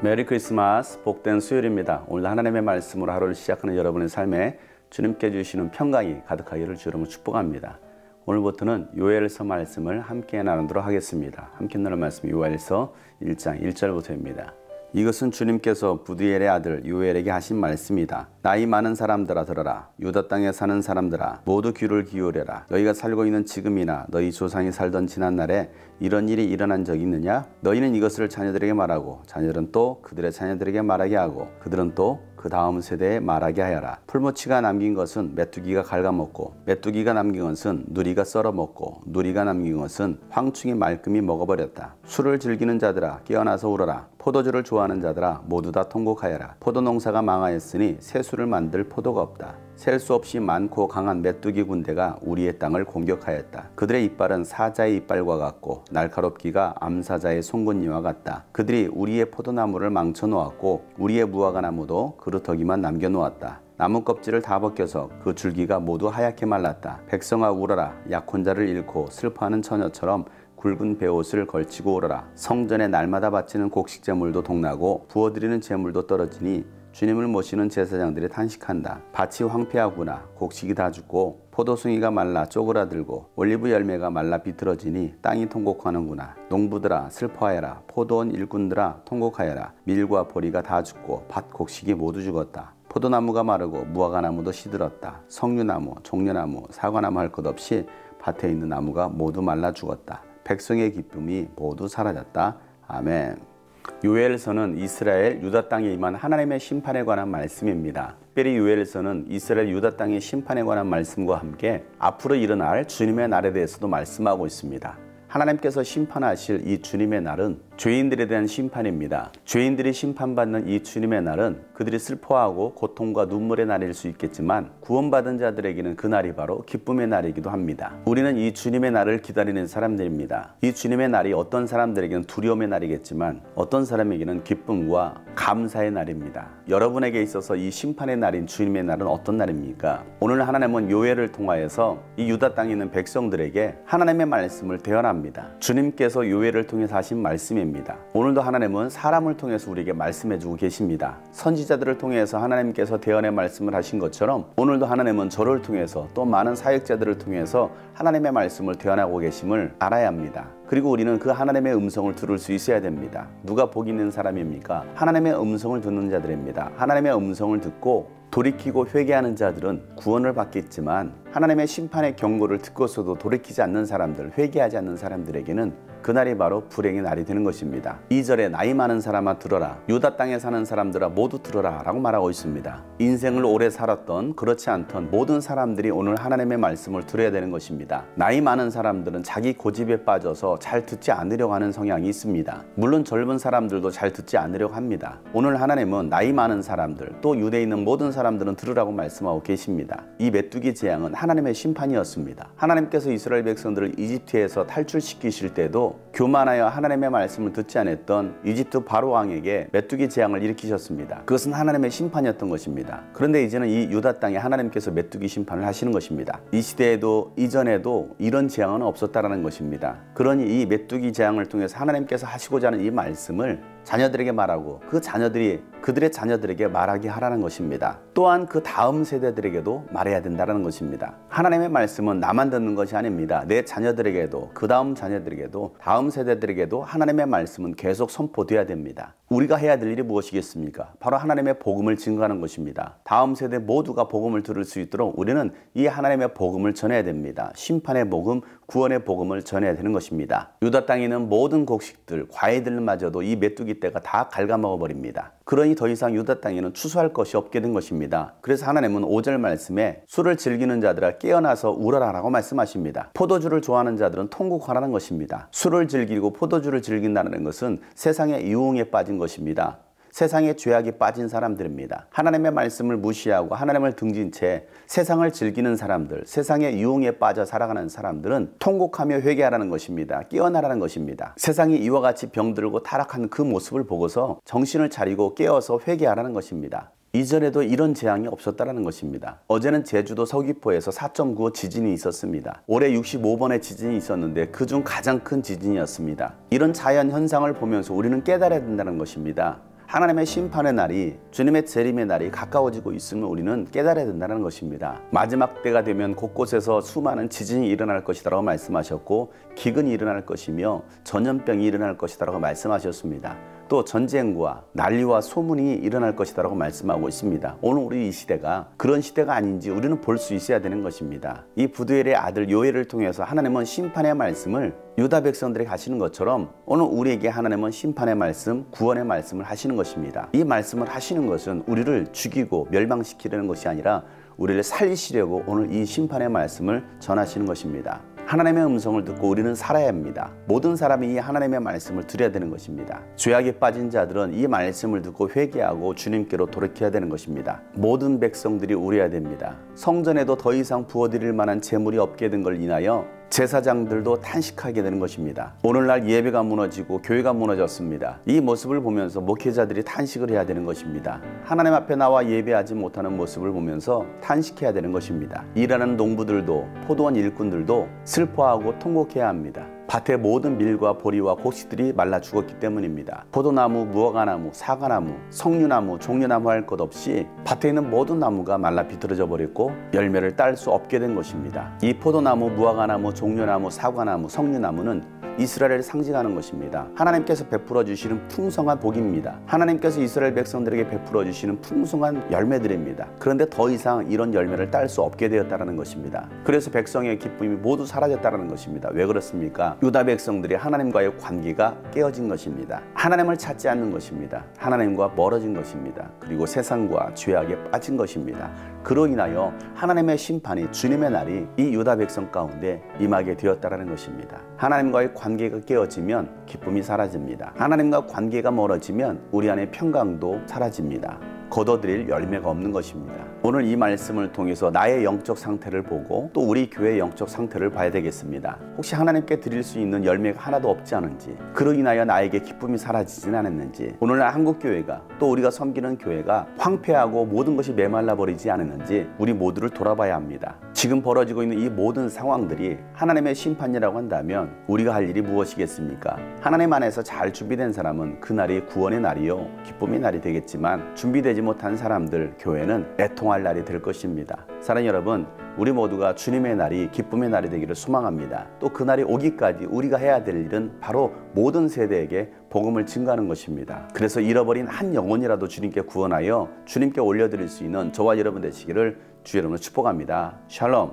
메리 크리스마스, 복된 수요일입니다. 오늘 하나님의 말씀으로 하루를 시작하는 여러분의 삶에 주님께 주시는 평강이 가득하기를 주름으로 축복합니다. 오늘부터는 요엘서 말씀을 함께 나누도록 하겠습니다. 함께 나눌 말씀 요엘서 1장 1절부터입니다. 이것은 주님께서 부디엘의 아들 요엘에게 하신 말씀이다. 나이 많은 사람들아 들어라. 유다 땅에 사는 사람들아 모두 귀를 기울여라. 너희가 살고 있는 지금이나 너희 조상이 살던 지난날에 이런 일이 일어난 적이 있느냐? 너희는 이것을 자녀들에게 말하고 자녀들은 또 그들의 자녀들에게 말하게 하고 그들은 또 그 다음 세대에 말하게 하여라. 풀무치가 남긴 것은 메뚜기가 갉아먹고 메뚜기가 남긴 것은 누리가 썰어먹고 누리가 남긴 것은 황충이 말끔히 먹어버렸다. 술을 즐기는 자들아 깨어나서 울어라. 포도주를 좋아하는 자들아 모두 다 통곡하여라. 포도농사가 망하였으니 새 술을 만들 포도가 없다. 셀 수 없이 많고 강한 메뚜기 군대가 우리의 땅을 공격하였다. 그들의 이빨은 사자의 이빨과 같고 날카롭기가 암사자의 송곳니와 같다. 그들이 우리의 포도나무를 망쳐놓았고 우리의 무화과나무도 그루터기만 남겨놓았다. 나무 껍질을 다 벗겨서 그 줄기가 모두 하얗게 말랐다. 백성아 울어라. 약혼자를 잃고 슬퍼하는 처녀처럼 굵은 베옷을 걸치고 오너라. 성전에 날마다 바치는 곡식 제물도 동나고 부어드리는 제물도 떨어지니 주님을 모시는 제사장들이 탄식한다. 밭이 황폐하구나. 곡식이 다 죽고 포도송이가 말라 쪼그라들고 올리브 열매가 말라 비틀어지니 땅이 통곡하는구나. 농부들아 슬퍼하여라. 포도원 일꾼들아 통곡하여라. 밀과 보리가 다 죽고 밭 곡식이 모두 죽었다. 포도나무가 마르고 무화과나무도 시들었다. 석류나무, 종려나무, 사과나무 할 것 없이 밭에 있는 나무가 모두 말라 죽었다. 백성의 기쁨이 모두 사라졌다. 아멘. 요엘서는 이스라엘 유다 땅에 임한 하나님의 심판에 관한 말씀입니다. 특별히 요엘서는 이스라엘 유다 땅의 심판에 관한 말씀과 함께 앞으로 일어날 주님의 날에 대해서도 말씀하고 있습니다. 하나님께서 심판하실 이 주님의 날은 죄인들에 대한 심판입니다. 죄인들이 심판받는 이 주님의 날은 그들이 슬퍼하고 고통과 눈물의 날일 수 있겠지만 구원받은 자들에게는 그 날이 바로 기쁨의 날이기도 합니다. 우리는 이 주님의 날을 기다리는 사람들입니다. 이 주님의 날이 어떤 사람들에게는 두려움의 날이겠지만 어떤 사람에게는 기쁨과 감사의 날입니다. 여러분에게 있어서 이 심판의 날인 주님의 날은 어떤 날입니까? 오늘 하나님은 요엘을 통하여서 이 유다 땅에 있는 백성들에게 하나님의 말씀을 대언합니다. 주님께서 요엘을 통해서 하신 말씀입니다. 오늘도 하나님은 사람을 통해서 우리에게 말씀해주고 계십니다. 선지자들을 통해서 하나님께서 대언의 말씀을 하신 것처럼 오늘도 하나님은 저를 통해서 또 많은 사역자들을 통해서 하나님의 말씀을 대언하고 계심을 알아야 합니다. 그리고 우리는 그 하나님의 음성을 들을 수 있어야 됩니다. 누가 복 있는 사람입니까? 하나님의 음성을 듣는 자들입니다. 하나님의 음성을 듣고 돌이키고 회개하는 자들은 구원을 받겠지만 하나님의 심판의 경고를 듣고서도 돌이키지 않는 사람들, 회개하지 않는 사람들에게는 그날이 바로 불행의 날이 되는 것입니다. 2절에 나이 많은 사람아 들어라. 유다 땅에 사는 사람들아 모두 들어라 라고 말하고 있습니다. 인생을 오래 살았던 그렇지 않던 모든 사람들이 오늘 하나님의 말씀을 들어야 되는 것입니다. 나이 많은 사람들은 자기 고집에 빠져서 잘 듣지 않으려고 하는 성향이 있습니다. 물론 젊은 사람들도 잘 듣지 않으려고 합니다. 오늘 하나님은 나이 많은 사람들 또 유대에 있는 모든 사람들은 들으라고 말씀하고 계십니다. 이 메뚜기 재앙은 하나님의 심판이었습니다. 하나님께서 이스라엘 백성들을 이집트에서 탈출시키실 때도 교만하여 하나님의 말씀을 듣지 않았던 이집트 바로 왕에게 메뚜기 재앙을 일으키셨습니다. 그것은 하나님의 심판이었던 것입니다. 그런데 이제는 이 유다 땅에 하나님께서 메뚜기 심판을 하시는 것입니다. 이 시대에도 이전에도 이런 재앙은 없었다라는 것입니다. 그러니 이 메뚜기 재앙을 통해서 하나님께서 하시고자 하는 이 말씀을 자녀들에게 말하고 그 자녀들이 그들의 자녀들에게 말하게 하라는 것입니다. 또한 그 다음 세대들에게도 말해야 된다는 것입니다. 하나님의 말씀은 나만 듣는 것이 아닙니다. 내 자녀들에게도 그 다음 자녀들에게도 다음 세대들에게도 하나님의 말씀은 계속 선포돼야 됩니다. 우리가 해야 될 일이 무엇이겠습니까? 바로 하나님의 복음을 증거하는 것입니다. 다음 세대 모두가 복음을 들을 수 있도록 우리는 이 하나님의 복음을 전해야 됩니다. 심판의 복음, 구원의 복음을 전해야 되는 것입니다. 유다 땅에 있는 모든 곡식들, 과일들마저도 이 메뚜기 떼가 다 갉아먹어 버립니다. 그러니 더 이상 유다 땅에는 추수할 것이 없게 된 것입니다. 그래서 하나님은 5절 말씀에 술을 즐기는 자들아 깨어나서 울어라 라고 말씀하십니다. 포도주를 좋아하는 자들은 통곡하라는 것입니다. 술을 즐기고 포도주를 즐긴다는 것은 세상의 유흥에 빠진 것입니다. 세상의 죄악에 빠진 사람들입니다. 하나님의 말씀을 무시하고 하나님을 등진 채 세상을 즐기는 사람들, 세상의 유흥에 빠져 살아가는 사람들은 통곡하며 회개하라는 것입니다. 깨어나라는 것입니다. 세상이 이와 같이 병들고 타락한 그 모습을 보고서 정신을 차리고 깨어서 회개하라는 것입니다. 이전에도 이런 재앙이 없었다는 것입니다. 어제는 제주도 서귀포에서 4.9 지진이 있었습니다. 올해 65번의 지진이 있었는데 그중 가장 큰 지진이었습니다. 이런 자연 현상을 보면서 우리는 깨달아야 된다는 것입니다. 하나님의 심판의 날이, 주님의 재림의 날이 가까워지고 있음을 우리는 깨달아야 된다는 것입니다. 마지막 때가 되면 곳곳에서 수많은 지진이 일어날 것이라고 말씀하셨고, 기근이 일어날 것이며 전염병이 일어날 것이라고 말씀하셨습니다. 또 전쟁과 난리와 소문이 일어날 것이라고 말씀하고 있습니다. 오늘 우리 이 시대가 그런 시대가 아닌지 우리는 볼 수 있어야 되는 것입니다. 이 부두엘의 아들 요엘을 통해서 하나님은 심판의 말씀을 유다 백성들에게 하시는 것처럼 오늘 우리에게 하나님은 심판의 말씀, 구원의 말씀을 하시는 것입니다. 이 말씀을 하시는 것은 우리를 죽이고 멸망시키려는 것이 아니라 우리를 살리시려고 오늘 이 심판의 말씀을 전하시는 것입니다. 하나님의 음성을 듣고 우리는 살아야 합니다. 모든 사람이 이 하나님의 말씀을 들어야 되는 것입니다. 죄악에 빠진 자들은 이 말씀을 듣고 회개하고 주님께로 돌이켜야 되는 것입니다. 모든 백성들이 울어야 됩니다. 성전에도 더 이상 부어드릴 만한 재물이 없게 된 걸 인하여 제사장들도 탄식하게 되는 것입니다. 오늘날 예배가 무너지고 교회가 무너졌습니다. 이 모습을 보면서 목회자들이 탄식을 해야 되는 것입니다. 하나님 앞에 나와 예배하지 못하는 모습을 보면서 탄식해야 되는 것입니다. 일하는 농부들도 포도원 일꾼들도 슬퍼하고 통곡해야 합니다. 밭의 모든 밀과 보리와 곡식들이 말라 죽었기 때문입니다. 포도나무, 무화과나무, 사과나무, 석류나무, 종려나무 할 것 없이 밭에 있는 모든 나무가 말라 비틀어져 버렸고 열매를 딸 수 없게 된 것입니다. 이 포도나무, 무화과나무, 종려나무, 사과나무, 석류나무는 이스라엘을 상징하는 것입니다. 하나님께서 베풀어 주시는 풍성한 복입니다. 하나님께서 이스라엘 백성들에게 베풀어 주시는 풍성한 열매들입니다. 그런데 더 이상 이런 열매를 딸 수 없게 되었다는 것입니다. 그래서 백성의 기쁨이 모두 사라졌다는 것입니다. 왜 그렇습니까? 유다 백성들이 하나님과의 관계가 깨어진 것입니다. 하나님을 찾지 않는 것입니다. 하나님과 멀어진 것입니다. 그리고 세상과 죄악에 빠진 것입니다. 그로 인하여 하나님의 심판이, 주님의 날이 이 유다 백성 가운데 임하게 되었다는 것입니다. 하나님과의 관계가 깨어지면 기쁨이 사라집니다. 하나님과 관계가 멀어지면 우리 안의 평강도 사라집니다. 거둬들일 열매가 없는 것입니다. 오늘 이 말씀을 통해서 나의 영적 상태를 보고 또 우리 교회의 영적 상태를 봐야 되겠습니다. 혹시 하나님께 드릴 수 있는 열매가 하나도 없지 않은지, 그로 인하여 나에게 기쁨이 사라지진 않았는지, 오늘날 한국교회가 또 우리가 섬기는 교회가 황폐하고 모든 것이 메말라 버리지 않았는지 우리 모두를 돌아봐야 합니다. 지금 벌어지고 있는 이 모든 상황들이 하나님의 심판이라고 한다면 우리가 할 일이 무엇이겠습니까? 하나님 안에서 잘 준비된 사람은 그날이 구원의 날이요 기쁨의 날이 되겠지만, 준비되지 못한 사람들, 교회는 애통할 날이 될 것입니다. 사랑하는 여러분, 우리 모두가 주님의 날이 기쁨의 날이 되기를 소망합니다. 또 그날이 오기까지 우리가 해야 될 일은 바로 모든 세대에게 복음을 증거하는 것입니다. 그래서 잃어버린 한 영혼이라도 주님께 구원하여 주님께 올려드릴 수 있는 저와 여러분 되시기를 주 여러분을 축복합니다. 샬롬.